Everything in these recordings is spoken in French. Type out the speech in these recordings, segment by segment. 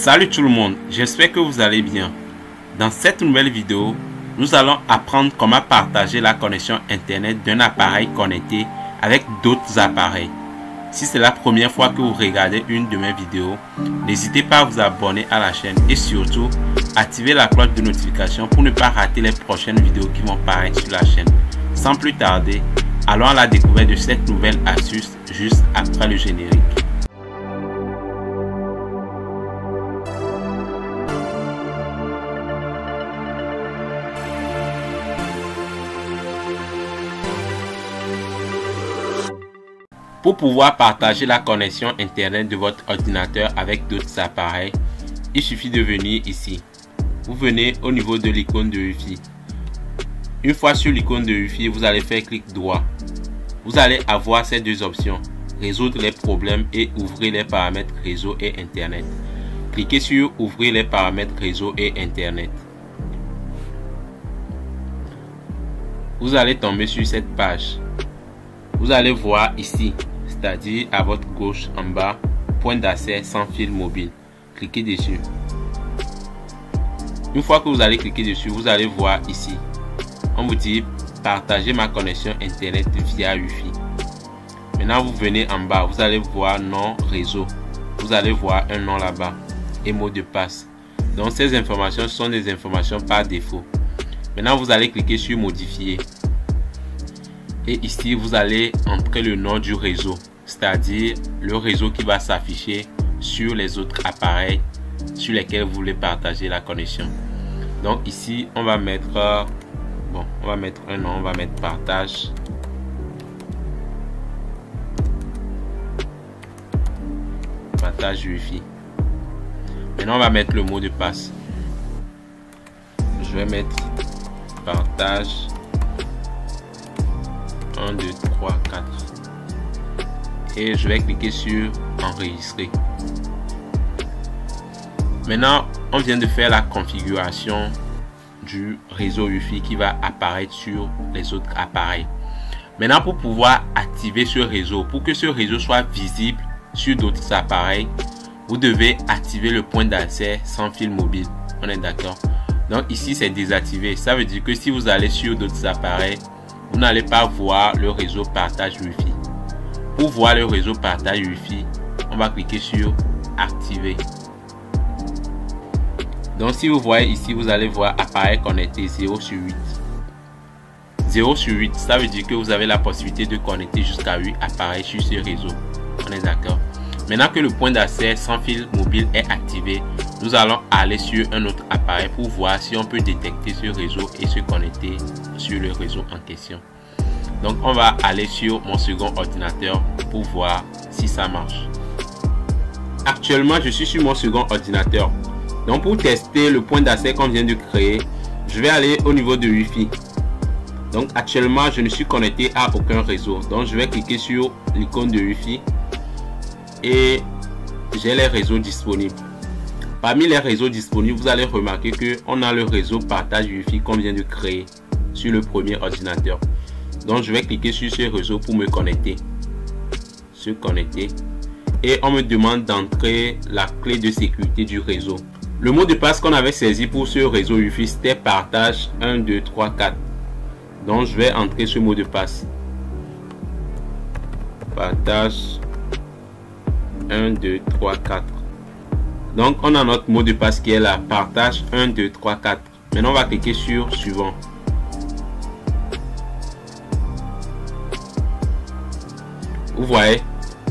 Salut tout le monde, j'espère que vous allez bien. Dans cette nouvelle vidéo, nous allons apprendre comment partager la connexion internet d'un appareil connecté avec d'autres appareils. Si c'est la première fois que vous regardez une de mes vidéos, n'hésitez pas à vous abonner à la chaîne et surtout activer la cloche de notification pour ne pas rater les prochaines vidéos qui vont paraître sur la chaîne. Sans plus tarder, allons à la découverte de cette nouvelle astuce juste après le générique. Pour pouvoir partager la connexion internet de votre ordinateur avec d'autres appareils, il suffit de venir ici. Vous venez au niveau de l'icône de Wi-Fi. Une fois sur l'icône de Wi-Fi, vous allez faire clic droit. Vous allez avoir ces deux options: résoudre les problèmes et ouvrir les paramètres réseau et internet. Cliquez sur ouvrir les paramètres réseau et internet. Vous allez tomber sur cette page. Vous allez voir ici, c'est-à-dire à votre gauche en bas, point d'accès sans fil mobile. Cliquez dessus. Une fois que vous allez cliquer dessus, vous allez voir ici, on vous dit partager ma connexion internet via Wi-Fi. Maintenant vous venez en bas, vous allez voir nom réseau. Vous allez voir un nom là-bas et mot de passe. Donc ces informations sont des informations par défaut. Maintenant vous allez cliquer sur modifier. Et ici, vous allez entrer le nom du réseau, c'est-à-dire le réseau qui va s'afficher sur les autres appareils sur lesquels vous voulez partager la connexion. Donc ici, on va mettre, on va mettre un nom, on va mettre partage. Partage Wi-Fi. Maintenant, on va mettre le mot de passe. Je vais mettre partage 1, 2, 3, 4 et je vais cliquer sur enregistrer. Maintenant, on vient de faire la configuration du réseau Wi-Fi qui va apparaître sur les autres appareils. Maintenant, pour pouvoir activer ce réseau, pour que ce réseau soit visible sur d'autres appareils, vous devez activer le point d'accès sans fil mobile. On est d'accord? Donc ici, c'est désactivé. Ça veut dire que si vous allez sur d'autres appareils, vous n'allez pas voir le réseau partage Wi-Fi. Pour voir le réseau partage Wi-Fi, on va cliquer sur activer. Donc si vous voyez ici, vous allez voir appareil connecté 0 sur 8. 0 sur 8, ça veut dire que vous avez la possibilité de connecter jusqu'à 8 appareils sur ce réseau. On est d'accord? Maintenant que le point d'accès sans fil mobile est activé, nous allons aller sur un autre appareil pour voir si on peut détecter ce réseau et se connecter sur le réseau en question. Donc on va aller sur mon second ordinateur pour voir si ça marche. Actuellement, je suis sur mon second ordinateur. Donc pour tester le point d'accès qu'on vient de créer, je vais aller au niveau de Wi-Fi. Donc actuellement, je ne suis connecté à aucun réseau. Donc je vais cliquer sur l'icône de Wi-Fi et j'ai les réseaux disponibles. Parmi les réseaux disponibles, vous allez remarquer qu'on a le réseau partage Wi-Fi qu'on vient de créer sur le premier ordinateur. Donc je vais cliquer sur ce réseau pour me connecter. Se connecter. Et on me demande d'entrer la clé de sécurité du réseau. Le mot de passe qu'on avait saisi pour ce réseau Wi-Fi, c'était partage 1, 2, 3, 4. Donc je vais entrer ce mot de passe. Partage 1, 2, 3, 4. Donc on a notre mot de passe qui est là, partage 1, 2, 3, 4. Maintenant on va cliquer sur suivant. Vous voyez,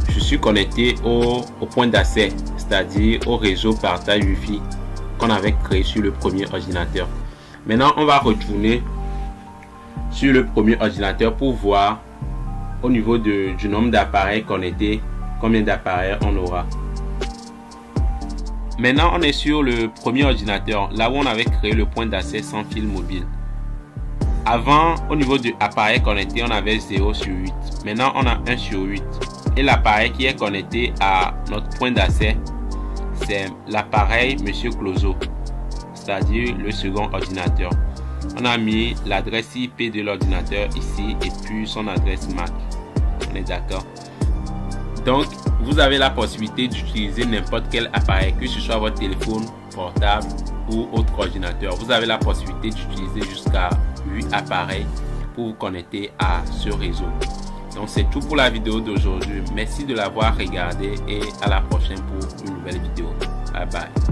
je suis connecté au point d'accès, c'est-à-dire au réseau partage Wi-Fi qu'on avait créé sur le premier ordinateur. Maintenant on va retourner sur le premier ordinateur pour voir au niveau du nombre d'appareils connectés, combien d'appareils on aura. Maintenant, on est sur le premier ordinateur, là où on avait créé le point d'accès sans fil mobile. Avant, au niveau de l'appareil connecté, on avait 0 sur 8. Maintenant, on a 1 sur 8. Et l'appareil qui est connecté à notre point d'accès, c'est l'appareil Monsieur Clozo, c'est-à-dire le second ordinateur. On a mis l'adresse IP de l'ordinateur ici et puis son adresse MAC. On est d'accord? Donc, vous avez la possibilité d'utiliser n'importe quel appareil, que ce soit votre téléphone portable ou autre ordinateur. Vous avez la possibilité d'utiliser jusqu'à 8 appareils pour vous connecter à ce réseau. Donc c'est tout pour la vidéo d'aujourd'hui. Merci de l'avoir regardé et à la prochaine pour une nouvelle vidéo. Bye bye.